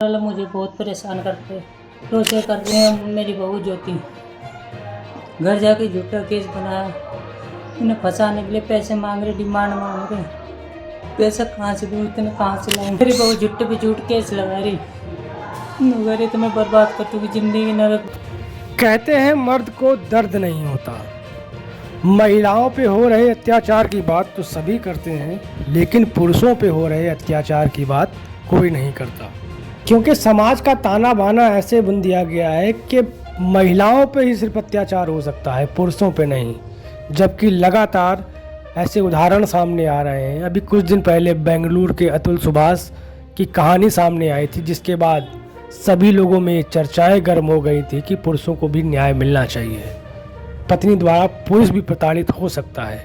वाला मुझे बहुत परेशान करते टॉर्चर कर रहे हैं। मेरी बहू ज्योति घर जाके झूठा केस बनाया, उन्हें फंसाने के लिए पैसे मांग रहे, डिमांड मांग रहे। पैसा कहाँ से दूँ, इतने कहाँ से लाऊं? मेरी बहू झूठे पे झूठ केस लगा रही, अगर तो मैं बर्बाद कर दूँगी जिंदगी नरक। कहते हैं मर्द को दर्द नहीं होता। महिलाओं पे हो रहे अत्याचार की बात तो सभी करते हैं, लेकिन पुरुषों पे हो रहे अत्याचार की बात कोई नहीं करता, क्योंकि समाज का ताना बाना ऐसे बुन दिया गया है कि महिलाओं पे ही सिर्फ अत्याचार हो सकता है, पुरुषों पे नहीं। जबकि लगातार ऐसे उदाहरण सामने आ रहे हैं। अभी कुछ दिन पहले बेंगलुरु के अतुल सुभाष की कहानी सामने आई थी, जिसके बाद सभी लोगों में चर्चाएं गर्म हो गई थी कि पुरुषों को भी न्याय मिलना चाहिए, पत्नी द्वारा पुरुष भी प्रताड़ित हो सकता है।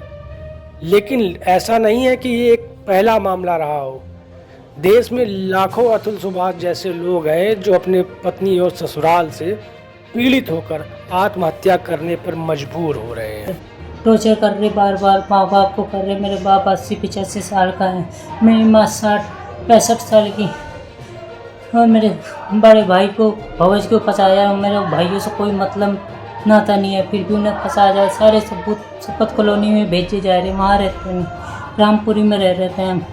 लेकिन ऐसा नहीं है कि ये एक पहला मामला रहा हो। देश में लाखों अतुल सुभाष जैसे लोग हैं जो अपने पत्नी और ससुराल से पीड़ित होकर आत्महत्या करने पर मजबूर हो रहे हैं। टॉर्चर कर रहे बार बार, माँ बाप को कर रहे। मेरे बाप 80-85 साल का है, मेरी माँ 60-65 साल की। और मेरे बड़े भाई को भवज को फंसाया। मेरे भाइयों से कोई मतलब नाता नहीं है, फिर भी उन्हें फंसाया जाए। सारे सबूत शपथ कॉलोनी में भेजे जा रहे, वहाँ रहते हैं, रामपुरी में रहते हैं।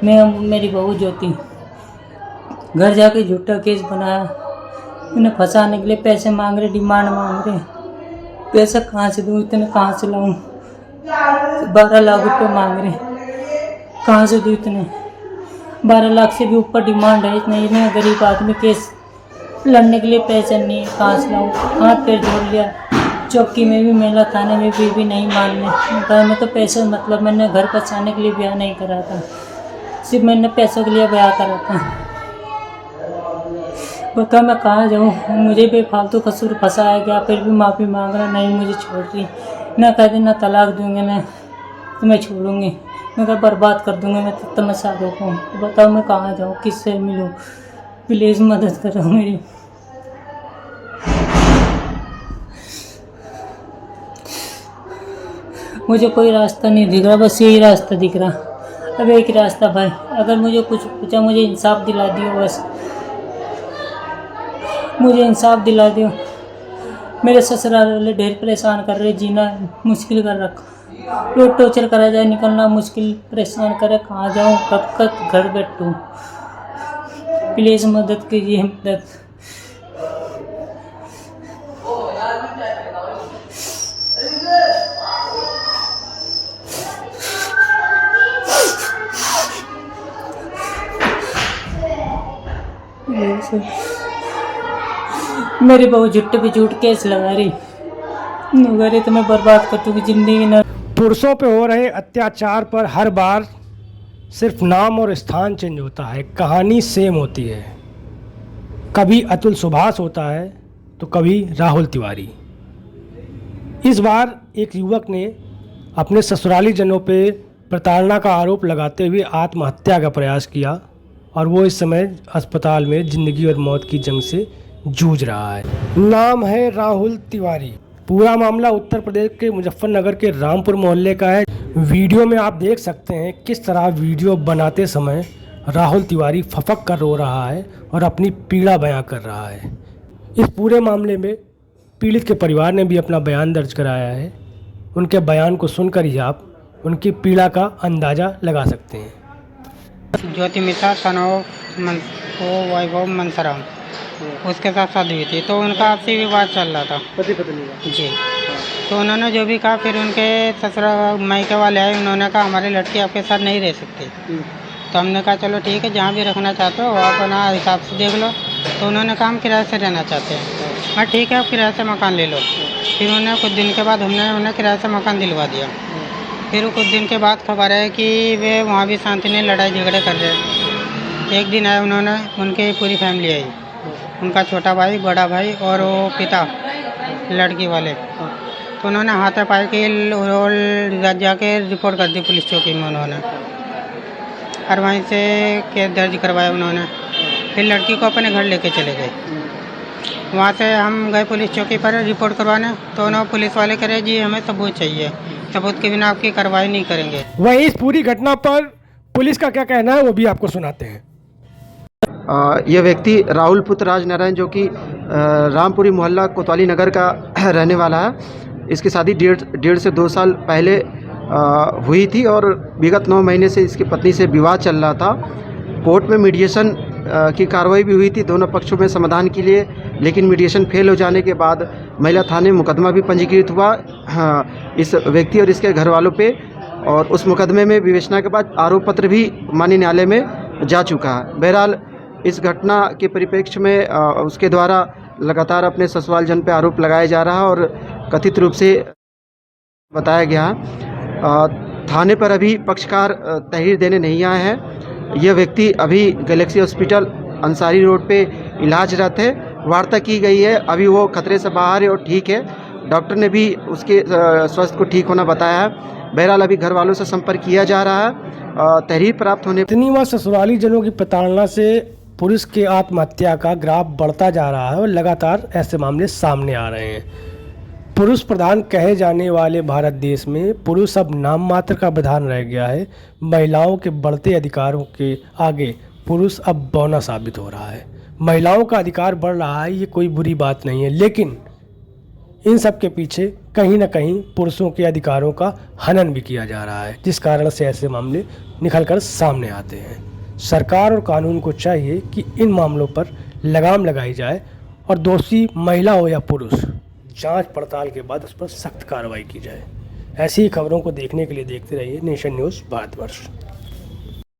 मेरी बहू ज्योति घर जाके झूठा केस बनाया, उन्हें फंसाने के लिए पैसे मांग रहे, डिमांड मांग रहे। पैसा कहाँ से दूँ, इतने कहाँ से लाऊं? 12 लाख रुपए मांग रहे, कहाँ से दूँ इतने? 12 लाख से भी ऊपर डिमांड है। इतने गरीब आदमी केस लड़ने के लिए पैसे नहीं, कहाँ से लाऊं? हाथ पैर जोड़ लिया, चौकी में भी मेला, थाने में भी नहीं मानने। मैं तो पैसे मतलब मैंने घर बचाने के लिए ब्याह नहीं करा था, सिर्फ मैंने पैसों के लिए ब्याह करा था। बता मैं कहाँ जाऊँ? मुझे बेफालतू कसूर फंसाया गया, फिर भी माफ़ी मांग रहा, नहीं मुझे छोड़ रही। ना कह ना तलाक दूंगी, ना तो मैं छोड़ूंगी, मैं क्या बर्बाद कर दूंगी मैं तो मैं सारों को। बताओ मैं कहाँ जाऊँ, किससे मिलूँ? प्लीज़ मदद करो मेरी। मुझे कोई रास्ता नहीं दिख रहा, बस यही रास्ता दिख रहा। अब एक रास्ता भाई, अगर मुझे कुछ पूछा, मुझे इंसाफ दिला दियो, बस मुझे इंसाफ दिला दियो। मेरे ससुराल वाले ढेर परेशान कर रहे, जीना मुश्किल कर रखा, रोज टॉर्चर करा जाए, निकलना मुश्किल, परेशान करे। कहाँ जाऊँ, कब तक घर बैठूँ? प्लीज़ मदद कीजिए, मदद। मेरी बहू झूठे पे झूठ केस लगा रही, अगर तो मैं बर्बाद कर दूंगी जिंदगी ना। पुरुषों पे हो रहे अत्याचार पर हर बार सिर्फ नाम और स्थान चेंज होता है, कहानी सेम होती है। कभी अतुल सुभाष होता है तो कभी राहुल तिवारी। इस बार एक युवक ने अपने ससुराली जनों पे प्रताड़ना का आरोप लगाते हुए आत्महत्या का प्रयास किया, और वो इस समय अस्पताल में ज़िंदगी और मौत की जंग से जूझ रहा है। नाम है राहुल तिवारी। पूरा मामला उत्तर प्रदेश के मुजफ्फरनगर के रामपुर मोहल्ले का है। वीडियो में आप देख सकते हैं किस तरह वीडियो बनाते समय राहुल तिवारी फपक कर रो रहा है और अपनी पीड़ा बयां कर रहा है। इस पूरे मामले में पीड़ित के परिवार ने भी अपना बयान दर्ज कराया है। उनके बयान को सुनकर ही आप उनकी पीड़ा का अंदाज़ा लगा सकते हैं। ज्योति मिश्रा वैभव मनसराम, उसके साथ शादी हुई थी, तो उनका आपसी विवाद चल रहा था, पति पत्नी का जी। तो उन्होंने जो भी कहा, फिर उनके ससुराल मायके वाले आए, उन्होंने कहा हमारी लड़की आपके साथ नहीं रह सकती। तो हमने कहा चलो ठीक है, जहाँ भी रखना चाहते हो आप अपना हिसाब से देख लो। तो उन्होंने कहा हम किराए से रहना चाहते हैं। हाँ ठीक है, आप किराए से मकान ले लो। फिर उन्हें कुछ दिन के बाद हमने उन्हें किराए से मकान दिलवा दिया। फिर कुछ दिन के बाद खबर है कि वे वहाँ भी शांति नहीं, लड़ाई झगड़े कर रहे हैं। एक दिन आए उन्होंने, उनकी पूरी फैमिली आई, उनका छोटा भाई, बड़ा भाई और वो पिता लड़की वाले। तो उन्होंने हाथापाई की जाके रिपोर्ट कर दी पुलिस चौकी में उन्होंने, और वहीं से केस दर्ज करवाया उन्होंने। फिर लड़की को अपने घर लेके चले गए। वहाँ से हम गए पुलिस चौकी पर रिपोर्ट करवाने, तो उन्होंने पुलिस वाले कह रहे जी हमें सबूत चाहिए, सबूत के बिना आपकी कार्रवाई नहीं करेंगे। वहीं इस पूरी घटना पर पुलिस का क्या कहना है वो भी आपको सुनाते हैं। यह व्यक्ति राहुल पुत्र राज नारायण जो कि रामपुरी मोहल्ला कोतवाली नगर का रहने वाला है। इसकी शादी डेढ़ से 2 साल पहले हुई थी और विगत 9 महीने से इसकी पत्नी से विवाद चल रहा था। कोर्ट में मीडिएशन की कार्रवाई भी हुई थी दोनों पक्षों में समाधान के लिए, लेकिन मीडिएशन फेल हो जाने के बाद महिला थाने में मुकदमा भी पंजीकृत हुआ इस व्यक्ति और इसके घर वालों पे, और उस मुकदमे में विवेचना के बाद आरोप पत्र भी माननीय न्यायालय में जा चुका है। बहरहाल इस घटना के परिप्रेक्ष्य में उसके द्वारा लगातार अपने ससुराल जन पे आरोप लगाया जा रहा है और कथित रूप से बताया गया थाने पर अभी पक्षकार तहरीर देने नहीं आए हैं। यह व्यक्ति अभी गैलेक्सी हॉस्पिटल अंसारी रोड पे इलाजरत है। वार्ता की गई है, अभी वो खतरे से बाहर है और ठीक है। डॉक्टर ने भी उसके स्वास्थ्य को ठीक होना बताया है। बहरहाल अभी घर वालों से संपर्क किया जा रहा है। तहरीर प्राप्त होने इतनी बार ससुराली जनों की प्रताड़ना से पुरुष के आत्महत्या का ग्राफ बढ़ता जा रहा है और लगातार ऐसे मामले सामने आ रहे हैं। पुरुष प्रधान कहे जाने वाले भारत देश में पुरुष अब नाम मात्र का प्रधान रह गया है। महिलाओं के बढ़ते अधिकारों के आगे पुरुष अब बौना साबित हो रहा है। महिलाओं का अधिकार बढ़ रहा है, ये कोई बुरी बात नहीं है, लेकिन इन सब के पीछे कहीं ना कहीं पुरुषों के अधिकारों का हनन भी किया जा रहा है, जिस कारण से ऐसे मामले निकलकर सामने आते हैं। सरकार और कानून को चाहिए कि इन मामलों पर लगाम लगाई जाए और दोषी महिला हो या पुरुष, जांच पड़ताल के बाद उस पर सख्त कार्रवाई की जाए। ऐसी ही खबरों को देखने के लिए देखते रहिए नेशन न्यूज़ भारतवर्ष।